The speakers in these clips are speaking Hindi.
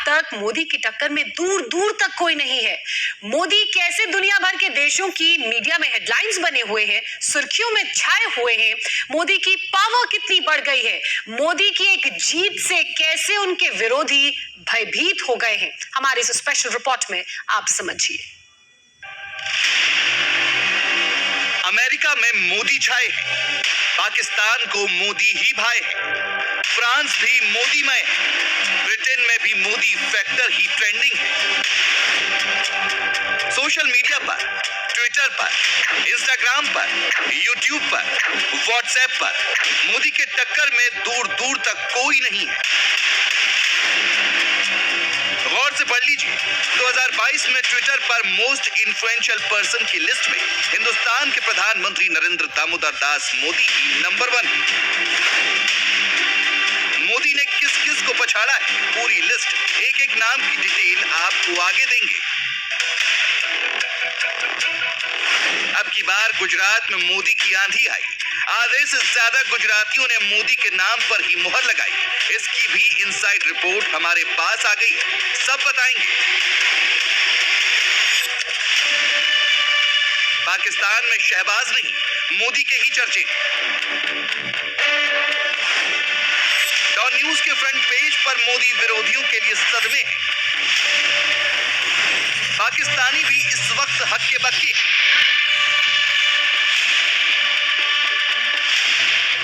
तक मोदी की टक्कर में दूर दूर तक कोई नहीं है। मोदी कैसे दुनिया भर के देशों की मीडिया में हेडलाइंस बने हुए हैं, सुर्खियों में छाए हुए हैं। मोदी की पावर कितनी बढ़ गई है। मोदी की एक जीत से कैसे उनके विरोधी भयभीत हो गए हैं, हमारे इस स्पेशल रिपोर्ट में आप समझिए। अमेरिका में मोदी छाए हैं, पाकिस्तान को मोदी ही भाए है, फ्रांस भी मोदीमय है, ब्रिटेन में भी मोदी फैक्टर ही ट्रेंडिंग है। सोशल मीडिया पर, ट्विटर पर, इंस्टाग्राम पर, यूट्यूब पर, व्हाट्सएप पर मोदी के टक्कर में दूर दूर तक कोई नहीं है। गौर से पढ़ लीजिए, 2022 में ट्विटर पर मोस्ट इन्फ्लुएंशियल पर्सन की लिस्ट में हिंदुस्तान के प्रधानमंत्री नरेंद्र दामोदर दास मोदी ही नंबर 1 है। मोदी ने किस किस को पछाड़ा है, पूरी लिस्ट, एक एक नाम की डिटेल आपको आगे देंगे। अब की बार गुजरात में मोदी की आंधी आई। आधे से ज्यादा गुजरातियों ने मोदी के नाम पर ही मुहर लगाई। इसकी भी इनसाइड रिपोर्ट हमारे पास आ गई है, सब बताएंगे। पाकिस्तान में शहबाज नहीं, मोदी के ही चर्चे। डॉन न्यूज के फ्रंट पेज पर मोदी विरोधियों के लिए सदमे हैं। पाकिस्तानी भी इस वक्त हक्के बक्के।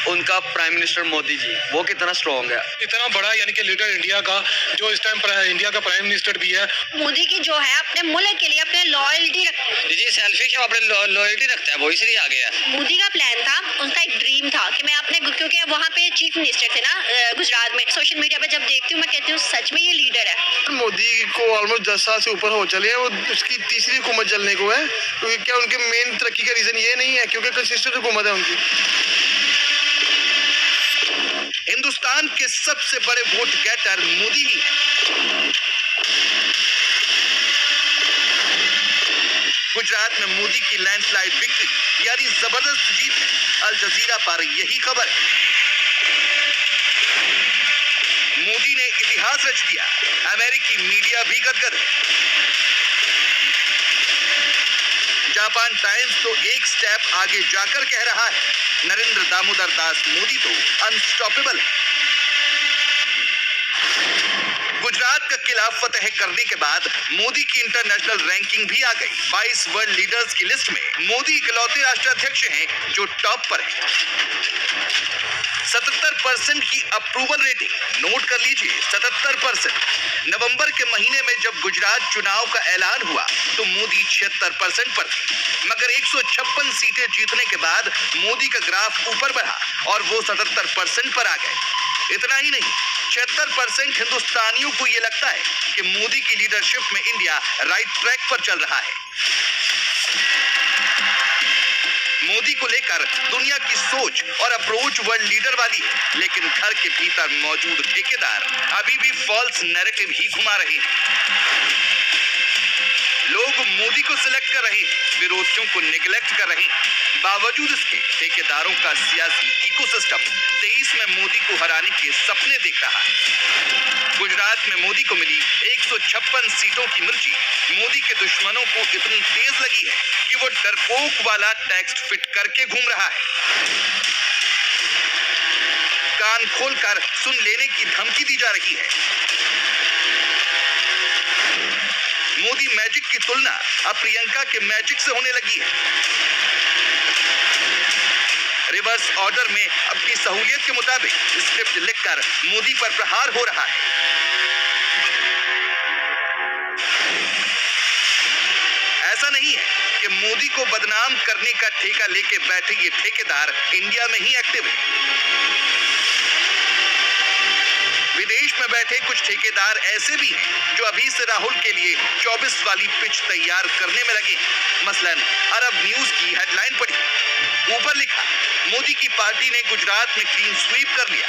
उनका प्राइम मिनिस्टर मोदी जी वो कितना स्ट्रॉन्ग है, इतना बड़ा यानी कि लीडर इंडिया का, जो इस टाइम इंडिया का प्राइम मिनिस्टर भी है। मोदी की जो है अपने मुल्क के लिए अपने लॉयल्टी जी सेल्फिश है, अपने लॉयल्टी रखता है, वो इसलिए आ गया। मोदी का प्लान था, उनका एक ड्रीम था कि मैं अपने, क्योंकि वहाँ पे चीफ मिनिस्टर थे ना गुजरात में, सोशल मीडिया पे जब देखती हूँ मैं कहती हूँ सच में ये लीडर है। मोदी को ऑलमोस्ट 10 साल से ऊपर हो चले हैं, वो उसकी तीसरी हुकूमत चलने को है, क्योंकि क्या उनके मेन तरक्की का रीजन ये नहीं है, क्योंकि कंसिस्टेंट हुकूमत है उनकी। हिंदुस्तान के सबसे बड़े वोट गेटर मोदी ही है। गुजरात में मोदी की लैंडस्लाइड विक्ट्री यानी जबरदस्त जीत। अल जजीरा पर यही खबर है। मोदी ने इतिहास रच दिया, अमेरिकी मीडिया भी गदगद है। जापान टाइम्स तो एक स्टेप आगे जाकर कह रहा है, नरेंद्र दामोदर दास मोदी तो अनस्टॉपेबल है। गुजरात का किला फतेह करने के बाद मोदी की इंटरनेशनल रैंकिंग भी आ गई। 22 वर्ल्ड लीडर्स की लिस्ट में मोदी इकलौते राष्ट्राध्यक्ष हैं जो टॉप पर है। 77% की अप्रूवल रेटिंग, नोट कर लीजिए 77%। नवंबर के महीने में जब गुजरात चुनाव का ऐलान हुआ तो मोदी 76% पर थे, मगर 156 सीटें जीतने के बाद मोदी का ग्राफ ऊपर बढ़ा और वो 77% पर आ गए। इतना ही नहीं, 76% हिंदुस्तानियों को ये लगता है कि मोदी की लीडरशिप में इंडिया राइट ट्रैक पर चल रहा है। मोदी को लेकर दुनिया की सोच और अप्रोच वर्ल्ड लीडर वाली है, लेकिन घर के भीतर मौजूद ठेकेदार अभी भी फॉल्स नैरेटिव ही घुमा रहे हैं। लोग मोदी को सिलेक्ट कर रहे हैं, विरोधियों को निगलेक्ट कर रहे हैं। बावजूद इसके ठेकेदारों का सियासी इकोसिस्टम 23 में मोदी को हराने के सपने देख रहा है। गुजरात में मोदी को मिली 156 सीटों की मिर्ची मोदी के दुश्मनों को इतनी तेज लगी है कि वो डरपोक वाला टेक्स्ट फिट करके घूम रहा है। कान खोलकर सुन लेने की धमकी दी जा रही है। मोदी मैजिक की तुलना अब प्रियंका के मैजिक से होने लगी है। रिवर्स ऑर्डर में अपनी सहूलियत के मुताबिक स्क्रिप्ट लिखकर मोदी पर प्रहार हो रहा है। ऐसा नहीं है कि मोदी को बदनाम करने का ठेका लेके बैठे ये ठेकेदार इंडिया में ही एक्टिव है। विदेश में बैठे कुछ ठेकेदार ऐसे भी हैं जो अभी से राहुल के लिए 24 वाली पिच तैयार करने में लगे। मसलन अरब न्यूज की हेडलाइन पढ़ी, ऊपर लिखा मोदी की पार्टी ने गुजरात में क्लीन स्वीप कर लिया,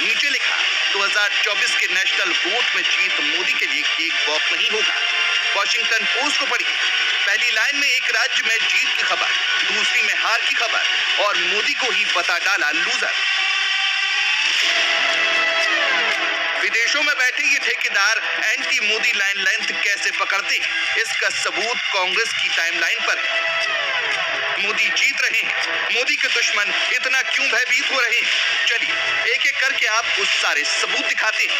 नीचे लिखा 2024 के नेशनल वोट में जीत मोदी के लिए केक वॉक नहीं होगा। वॉशिंगटन पोस्ट को पढ़िए, पहली लाइन में एक राज्य में जीत की खबर, दूसरी में हार की खबर और मोदी को ही बता डाला लूजर। विदेशों में बैठे ये ठेकेदार एंटी मोदी लाइन लेंथ कैसे पकड़ते हैं, इसका सबूत कांग्रेस की टाइमलाइन पर है। मोदी जीत रहे हैं, मोदी के दुश्मन इतना क्यों भयभीत हो रहे हैं? चलिए एक एक करके आपको सारे सबूत दिखाते हैं।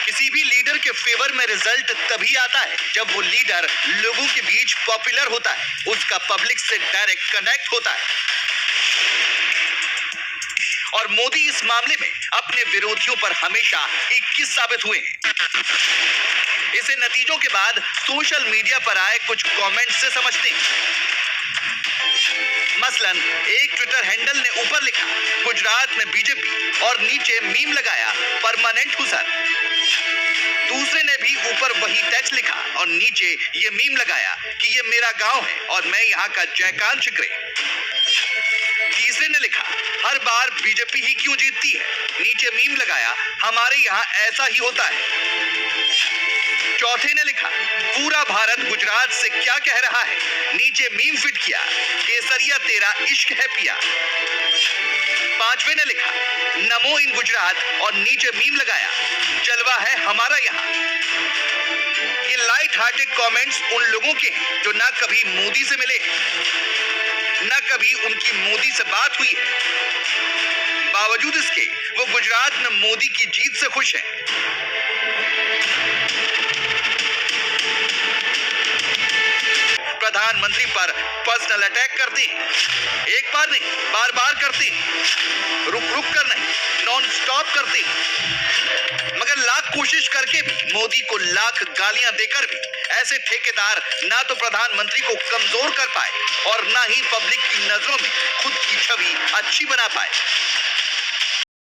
किसी भी लीडर के फेवर में रिजल्ट तभी आता है जब वो लीडर लोगों के बीच पॉपुलर होता है, उसका पब्लिक से डायरेक्ट कनेक्ट होता है। और मोदी इस मामले में अपने विरोधियों पर हमेशा 21 साबित हुए हैं। इसे नतीजों के बाद सोशल मीडिया पर आए कुछ कमेंट्स से समझते हैं। मसलन एक ट्विटर हैंडल ने ऊपर लिखा गुजरात में बीजेपी और नीचे मीम लगाया परमानेंट हुसर। दूसरे ने भी ऊपर वही टेक्स्ट लिखा और नीचे ये मीम लगाया कि ये मेरा गांव है और मैं यहाँ का जयकांत शिकरे। तीसरे ने लिखा हर बार बीजेपी ही क्यों जीतती है, नीचे मीम लगाया हमारे यहाँ ऐसा ही होता है। चौथे ने लिखा पूरा भारत गुजरात से क्या कह रहा है, नीचे मीम फिट किया केसरिया तेरा इश्क है पिया। पांचवे ने लिखा नमो इन गुजरात और नीचे मीम लगाया जलवा है हमारा यहाँ। ये लाइट हार्टेड कमेंट्स उन लोगों के हैं जो ना कभी मोदी से मिले ना कभी उनकी मोदी से बात हुई है। बावजूद इसके वो गुजरात में मोदी की जीत से खुश हैं। प्रधानमंत्री पर पर्सनल अटैक करते हैं, एक बार नहीं बार बार करते हैं, रुक रुक कर नहीं नॉन स्टॉप करते हैं। मगर लाख कोशिश करके भी मोदी को लाख गालियां देकर भी ऐसे ठेकेदार ना तो प्रधानमंत्री को कमजोर कर पाए और ना ही पब्लिक की नजरों में खुद की छवि अच्छी बना पाए।